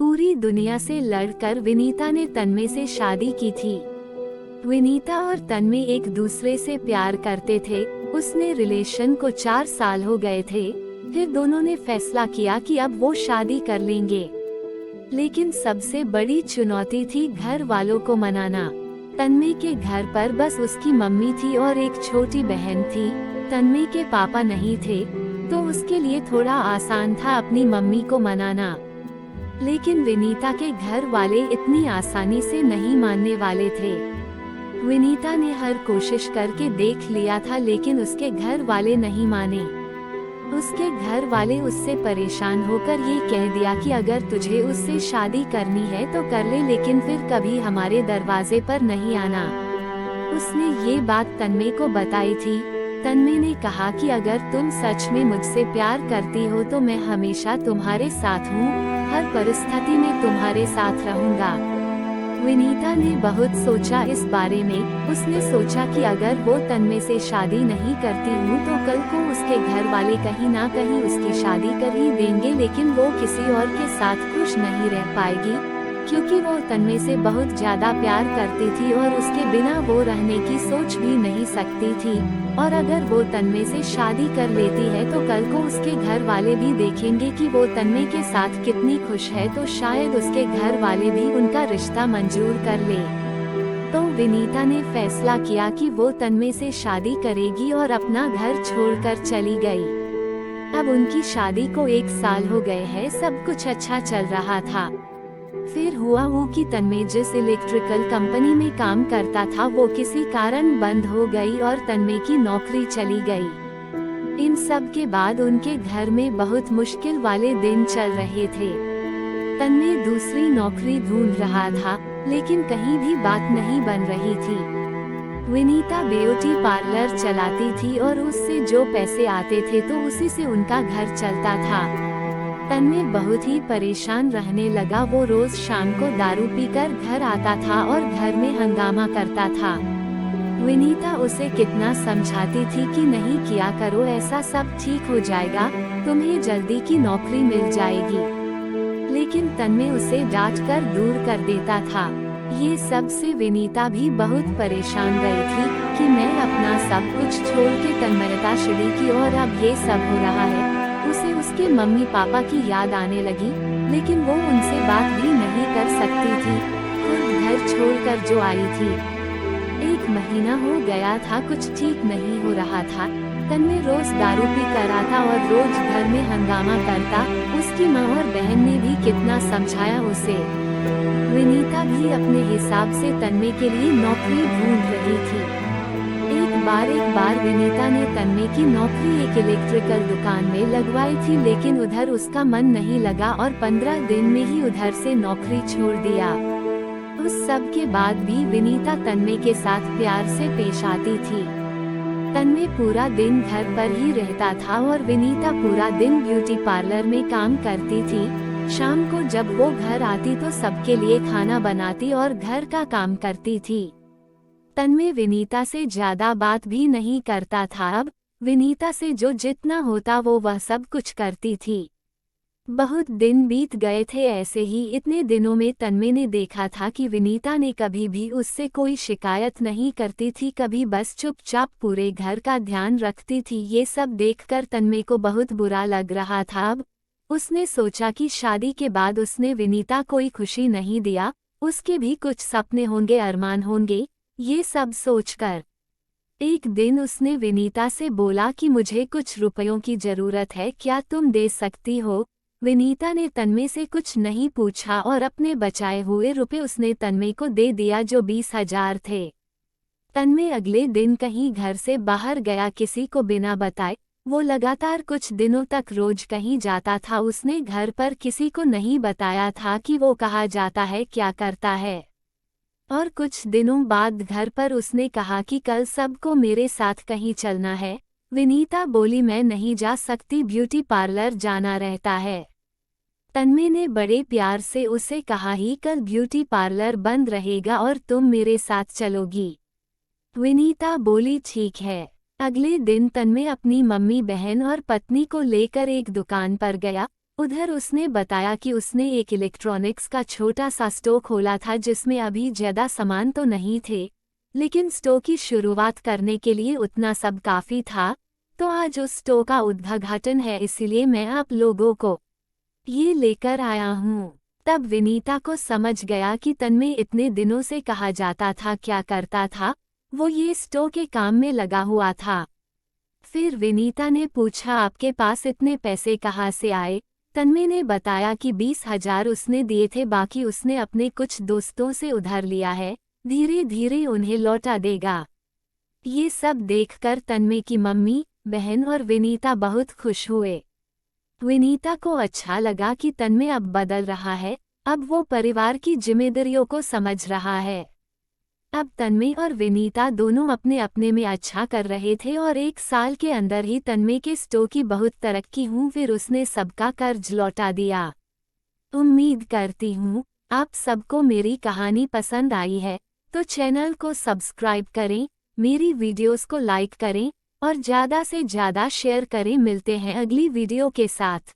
पूरी दुनिया से लड़कर विनीता ने तन्मय से शादी की थी। विनीता और तन्मय एक दूसरे से प्यार करते थे। उसने रिलेशन को 4 साल हो गए थे। फिर दोनों ने फैसला किया कि अब वो शादी कर लेंगे। लेकिन सबसे बड़ी चुनौती थी घर वालों को मनाना। तन्मय के घर पर बस उसकी मम्मी थी और एक छोटी बहन थी। तन्मय के पापा नहीं थे, तो उसके लिए थोड़ा आसान था अपनी मम्मी को मनाना। लेकिन विनीता के घर वाले इतनी आसानी से नहीं मानने वाले थे। विनीता ने हर कोशिश करके देख लिया था, लेकिन उसके घर वाले नहीं माने। उसके घर वाले उससे परेशान होकर ये कह दिया कि अगर तुझे उससे शादी करनी है तो कर ले, लेकिन फिर कभी हमारे दरवाजे पर नहीं आना। उसने ये बात तन्मय को बताई थी। तन्मय ने कहा कि अगर तुम सच में मुझसे प्यार करती हो तो मैं हमेशा तुम्हारे साथ हूँ, हर परिस्थिति में तुम्हारे साथ रहूँगा। विनीता ने बहुत सोचा इस बारे में। उसने सोचा कि अगर वो तन्मय से शादी नहीं करती हूँ तो कल को उसके घर वाले कहीं ना कहीं उसकी शादी कर ही देंगे, लेकिन वो किसी और के साथ खुश नहीं रह पाएगी, क्योंकि वो तन्मय से बहुत ज्यादा प्यार करती थी और उसके बिना वो रहने की सोच भी नहीं सकती थी। और अगर वो तन्मय से शादी कर लेती है तो कल को उसके घर वाले भी देखेंगे कि वो तन्मय के साथ कितनी खुश है, तो शायद उसके घर वाले भी उनका रिश्ता मंजूर कर ले। तो विनीता ने फैसला किया कि वो तन्मय से शादी करेगी और अपना घर छोड़कर चली गई। अब उनकी शादी को 1 साल हो गए हैं। सब कुछ अच्छा चल रहा था। फिर हुआ वो कि तन्मय जिस इलेक्ट्रिकल कंपनी में काम करता था वो किसी कारण बंद हो गई और तन्मय की नौकरी चली गई। इन सब के बाद उनके घर में बहुत मुश्किल वाले दिन चल रहे थे। तन्मय दूसरी नौकरी ढूंढ रहा था, लेकिन कहीं भी बात नहीं बन रही थी। विनीता ब्यूटी पार्लर चलाती थी और उससे जो पैसे आते थे तो उसी से उनका घर चलता था। तन्मय बहुत ही परेशान रहने लगा। वो रोज शाम को दारू पीकर घर आता था और घर में हंगामा करता था। विनीता उसे कितना समझाती थी कि नहीं किया करो, ऐसा सब ठीक हो जाएगा, तुम्हें जल्दी की नौकरी मिल जाएगी। लेकिन तन्मय उसे डांटकर दूर कर देता था। ये सब से विनीता भी बहुत परेशान गई थी कि मैं अपना सब कुछ छोड़ के तन्मयता शुरू की और अब ये सब हो रहा है। उसे उसके मम्मी पापा की याद आने लगी, लेकिन वो उनसे बात भी नहीं कर सकती थी, खुद घर छोड़कर जो आई थी। 1 महीना हो गया था, कुछ ठीक नहीं हो रहा था। तन्मय रोज दारू पी कर आता और रोज घर में हंगामा करता। उसकी माँ और बहन ने भी कितना समझाया उसे। विनीता भी अपने हिसाब से तन्मय के लिए नौकरी ढूंढ रही थी। एक बार विनीता ने तन्मय की नौकरी एक इलेक्ट्रिकल दुकान में लगवाई थी, लेकिन उधर उसका मन नहीं लगा और 15 दिन में ही उधर से नौकरी छोड़ दिया। उस सब के बाद भी विनीता तन्मय के साथ प्यार से पेश आती थी। तन्मय पूरा दिन घर पर ही रहता था और विनीता पूरा दिन ब्यूटी पार्लर में काम करती थी। शाम को जब वो घर आती तो सबके लिए खाना बनाती और घर का काम करती थी। तन्मय विनीता से ज्यादा बात भी नहीं करता था। अब विनीता से जो जितना होता वो वह सब कुछ करती थी। बहुत दिन बीत गए थे ऐसे ही। इतने दिनों में तन्मय ने देखा था कि विनीता ने कभी भी उससे कोई शिकायत नहीं करती थी, कभी बस चुपचाप पूरे घर का ध्यान रखती थी। ये सब देखकर तन्मय को बहुत बुरा लग रहा था। अब उसने सोचा कि शादी के बाद उसने विनीता कोई खुशी नहीं दिया, उसके भी कुछ सपने होंगे, अरमान होंगे। ये सब सोचकर एक दिन उसने विनीता से बोला कि मुझे कुछ रुपयों की जरूरत है, क्या तुम दे सकती हो? विनीता ने तन्मय से कुछ नहीं पूछा और अपने बचाए हुए रुपए उसने तन्मय को दे दिया, जो 20,000 थे। तन्मय अगले दिन कहीं घर से बाहर गया किसी को बिना बताए। वो लगातार कुछ दिनों तक रोज कहीं जाता था। उसने घर पर किसी को नहीं बताया था कि वो कहाँ जाता है, क्या करता है। और कुछ दिनों बाद घर पर उसने कहा कि कल सबको मेरे साथ कहीं चलना है। विनीता बोली मैं नहीं जा सकती, ब्यूटी पार्लर जाना रहता है। तन्मय ने बड़े प्यार से उसे कहा ही कल ब्यूटी पार्लर बंद रहेगा और तुम मेरे साथ चलोगी। विनीता बोली ठीक है। अगले दिन तन्मय अपनी मम्मी, बहन और पत्नी को लेकर एक दुकान पर गया। उधर उसने बताया कि उसने एक इलेक्ट्रॉनिक्स का छोटा सा स्टोर खोला था जिसमें अभी ज्यादा सामान तो नहीं थे, लेकिन स्टोर की शुरुआत करने के लिए उतना सब काफी था। तो आज उस स्टोर का उद्घाटन है, इसीलिए मैं आप लोगों को ये लेकर आया हूँ। तब विनीता को समझ गया कि तन्मय इतने दिनों से कहा जाता था क्या करता था, वो ये स्टोर के काम में लगा हुआ था। फिर विनीता ने पूछा आपके पास इतने पैसे कहाँ से आए? तन्मय ने बताया कि 20,000 उसने दिए थे, बाकी उसने अपने कुछ दोस्तों से उधार लिया है, धीरे धीरे उन्हें लौटा देगा। ये सब देखकर तन्मय की मम्मी, बहन और विनीता बहुत खुश हुए। विनीता को अच्छा लगा कि तन्मय अब बदल रहा है, अब वो परिवार की जिम्मेदारियों को समझ रहा है। अब तन्मय और विनीता दोनों अपने अपने में अच्छा कर रहे थे और 1 साल के अंदर ही तन्मय के स्टोर की बहुत तरक्की हुई, फिर उसने सबका कर्ज लौटा दिया। उम्मीद करती हूँ आप सबको मेरी कहानी पसंद आई है, तो चैनल को सब्सक्राइब करें, मेरी वीडियोस को लाइक करें और ज़्यादा से ज़्यादा शेयर करें। मिलते हैं अगली वीडियो के साथ।